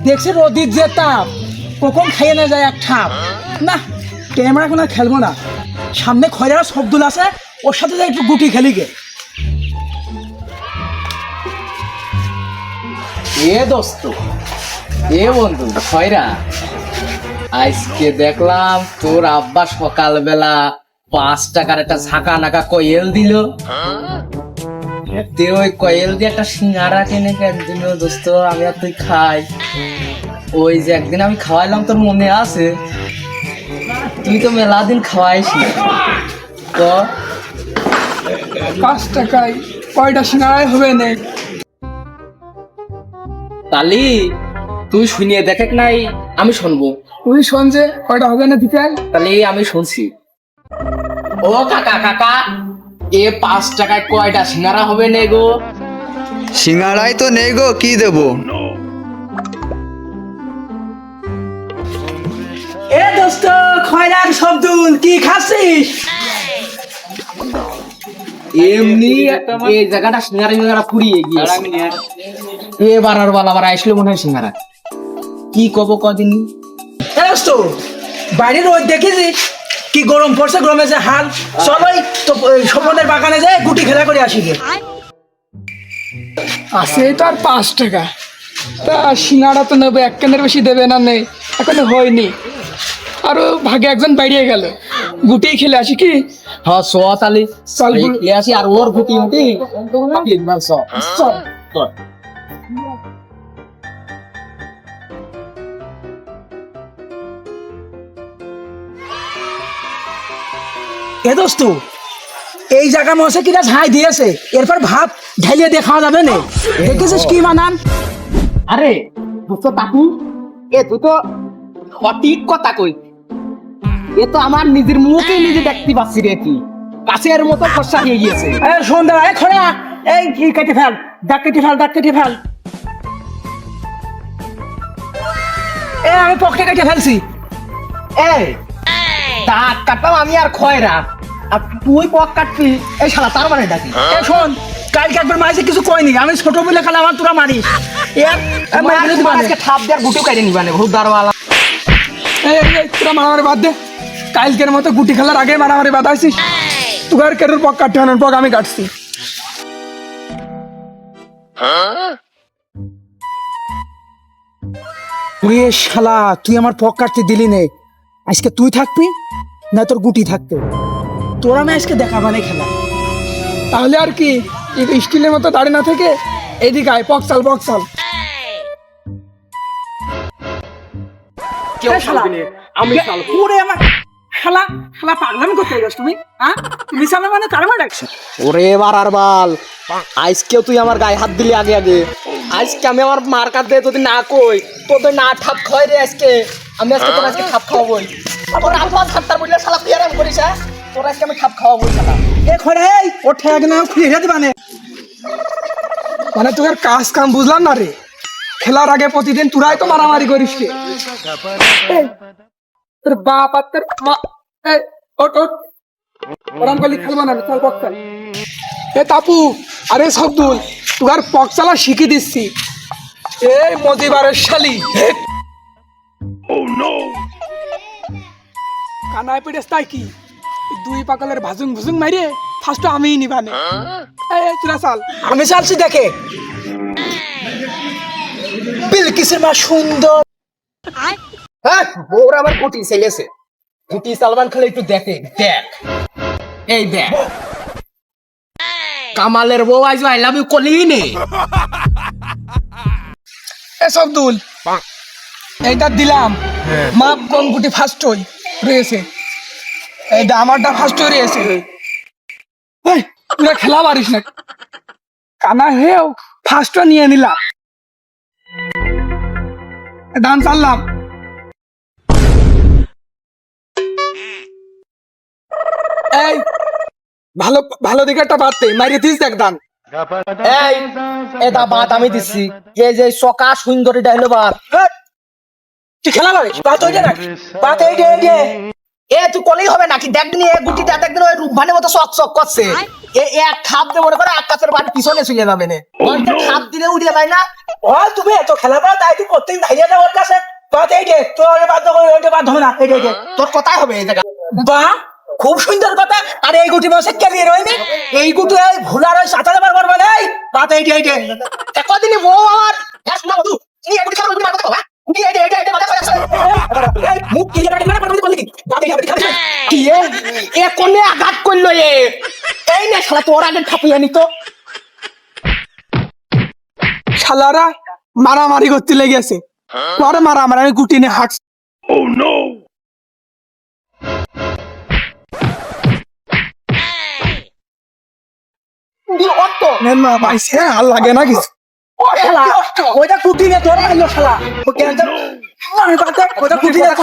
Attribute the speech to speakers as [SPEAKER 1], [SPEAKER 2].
[SPEAKER 1] দেখছি রোদির যে তাপ, কখন খাইয়ে না যায় এক ঠাপ। না, ক্যামেরা এখন আর খেলবো না। সামনে খয়রার শব্দুল আছে, ওর সাথে যাই একটু গুটি খেলি গে।
[SPEAKER 2] এ দোস্ত, এ বন্ধু খয়রা, আজকে দেখলাম তোর আব্বা সকালবেলা 5 টাকার একটা ঝাঁকা নাকা কয়েল দিল। তে ওই কয়েল দিয়ে একটা সিঙ্গারা কিনে একদিন দোস্ত আমি আর তুই খাই। ওই যে একদিন আমি খাওয়াইলাম, তোর মনে আছে? তুই তো মেলা দিন খাওয়াইস তো।
[SPEAKER 1] 5 টাকায় কয়টা সিঙ্গারাই হবে না?
[SPEAKER 2] তালি তুই শুনিয়ে দেখে নাই, আমি শুনবো।
[SPEAKER 1] তুই শোন যে কয়টা হবে না দিতে।
[SPEAKER 2] তাহলে আমি শুনছি। ও কাকা কাকা, এ 5 টাকায় কয়টা সিঙ্গারা হবে নে গো?
[SPEAKER 3] সিঙ্গারাই তো নেই গো, কি দেবো?
[SPEAKER 1] এ দোস্ত, খয়রার শব্দুল, কি খাচ্ছিস?
[SPEAKER 2] এমনি এই জায়গাটা সিঙ্গারা মিঙ্গারা ফুরিয়ে গিয়েছে। এবার আর বল আবার আসলে মনে হয় সিঙ্গারা। কি কব কদিন?
[SPEAKER 1] এ দোস্ত, বাইরে রোদ দেখেছিস কি গরম পড়ছে? গরমে যে হাল। চলোই তো স্বপনের বাগানে যায় গুটি খেলা করে আসি গে। আছে তো আর 5 টাকা, তা সিঙ্গারা তো নেবে, এক কেনের বেশি দেবে না। নেই, এখন হয়নি। আরো ভাগে একজন বাইরে গেল, গুটি খেলে আসি কি?
[SPEAKER 2] হ্যাঁ স তালি
[SPEAKER 1] চল
[SPEAKER 2] আসি আর ওর গুটি মুটি
[SPEAKER 1] চল। এ দোস্ত, এই জায়গা মশে কিনা ঝাই দিয়েছে, এরপর ভাত ঢালিয়ে দিয়ে খাওয়া যাবে না। দেখেছিস কি মানান?
[SPEAKER 2] আরে দোস্ত তাকু, এ তুই তো সঠিক কথা কই। এ তো আমার নিজের মুখে নিজে দেখতে পাচ্ছি রে, কি কাছের মতো ফসা হয়ে গিয়েছে।
[SPEAKER 1] সন্ধ্যা এখানে এই কি কেটে ফেল, ডাক কেটে ফেল, ডাক কেটে ফেল। আমি পকেটে কেটে ফেলছি।
[SPEAKER 2] এই দাঁত কাটলাম আমি আর খয়রা, আর তুই পক কাটবি। এই শালা তার মানে ডাকি।
[SPEAKER 1] শোন, কালকে একবার মাঝে কিছু কয়নি, আমি ছোট বলে খালে আমার তোরা মারিস।
[SPEAKER 2] আজকে থাপ দেওয়ার গুটিও কাটে নিবানে ভূত দারওয়ালা।
[SPEAKER 1] তোরা মারামারি বাদ দে। কালকের মতো গুটি খেলার আগে মারামারি বাদ আসিস। তুই আর কেটুর পক কাটতে হবে, পক আমি কাটছি। ওরে শালা, তুই আমার পক কাটতে দিলি নে। আজকে তুই থাকবি না তোর গুটি থাকতে? তোরা আমি আজকে দেখাবানে খেলা। তাহলে আর কি, স্টিলের মতো দাঁড়িয়ে না থেকে এদিকে আয়, পক চাল, পক চাল।
[SPEAKER 2] আমি
[SPEAKER 1] ওরে আমার শালা, শালা পাগলামি করতে গেছ তুমি? হ্যাঁ, তুমি সামনে মানে কারমা ডাকছো?
[SPEAKER 2] ওরে এবার আর বল, আজকেও তুই আমার গায়ে হাত দিলি আগে আগে। আজকে আমি আমার মার কাছ দিয়ে যদি না কই, তোদের না ঠাপ খাওয়াই রে আজকে। আমি আজকে তোর আজকে ঠাপ খাওয়াবই। তোর আব্বা খাট্টার বললে শালা তুই আরাম করিস। হ্যাঁ, তোর আজকে আমি ঠাপ খাওয়াবই শালা।
[SPEAKER 1] এখন এই ওঠে আগে না খুঁজে যেতে মানে তোর কাজ কাম বুঝলাম না রে। খেলার আগে প্রতিদিন তোরাই তো মারামারি করিস কে? তোর বাপ আর তোর মা, ওট ওট, ওরম করলে খেলবো না, চল পক চাল। এ তাপু, আরে শব্দুল, তোর পক চালা শিখিয়ে দিচ্ছি। এই মজিবারের শালি, কানায় পেটেস তাই কি? দুই পাগলের ভাজুং ভুজুং মারিয়ে ফার্স্ট আমিই নিবানে। তোরা চাল, আমি চালছি দেখে। বিলকিসের মা সুন্দর।
[SPEAKER 2] হ্যাঁ, বউরা আমার গুটি ছেলেছে। গুটি সালমান খান একটু দেখে দেখ। এই দেখ, কামালের বউ আজ আই লাভ ইউ কলি নে।
[SPEAKER 1] এ শব্দুল, এইটা দিলাম মাপ, কোন গুটি ফার্স্ট হই রয়েছে? এইটা আমারটা ফার্স্ট হয়ে রয়েছে। তোরা খেলা পারিস না, কানা হেও ফার্স্ট নিয়ে নিলাম। দান চাললাম। এই ভালো ভালো দিকে একটা বাড়তে মারিয়ে দিস দেখ দান।
[SPEAKER 2] এই এটা বাত আমি দিচ্ছি। এই যে সকা সুন্দরী ডাইলো বাত।
[SPEAKER 1] তুই খেলা পারিস? বাত ওইটা রাখ, বাত এইটা এইটা।
[SPEAKER 2] এ তুই কলেই হবে নাকি? দেখবি এ গুটিটা দেখবি ওই রূপভানের মতো চক চক করছে। এ এক খাপ দিয়ে মনে করে আকাশের বাড়ি পিছনে শুয়ে যাবে না। ওইটা খাপ দিলে উড়িয়ে যায় না।
[SPEAKER 1] ও তুমি এত খেলা পাও তাই তুই প্রত্যেক ধাইয়া যাও ওর কাছে। এই যে তোর বাধ্য করে ওইটা বাধ্য হবে না। এই যে
[SPEAKER 2] তোর কথাই হবে এই জায়গা।
[SPEAKER 1] বাহ, খুব সুন্দর কথা। আর এই গুটি বসে কে নিয়ে রইনি? এই গুটি ওই ভুলার ওই সাঁতারে পারবার মানে এই বাত এই যে
[SPEAKER 2] কদিনই বউ আমার এক না বধু এই গুটি খাবো গুটি মারতে হবে। গুটি এই মানে করে আছে।
[SPEAKER 1] এই মুখ কি জায়গা মানে পারবি বলি কি? বাত এই খাবি।
[SPEAKER 2] কি এ কোনে আঘাত করলো এ? এই না শালা তোর আগে ঠাপিয়ে নিত।
[SPEAKER 1] শালারা মারামারি করতে লেগেছে। পরে মারামারি আমি গুটি নিয়ে হাঁটছি। পাইছে আর লাগে না কিছু। ওইটা কুটি নিয়ে তোরা আইলো শালা। ওটা কুটি নিয়ে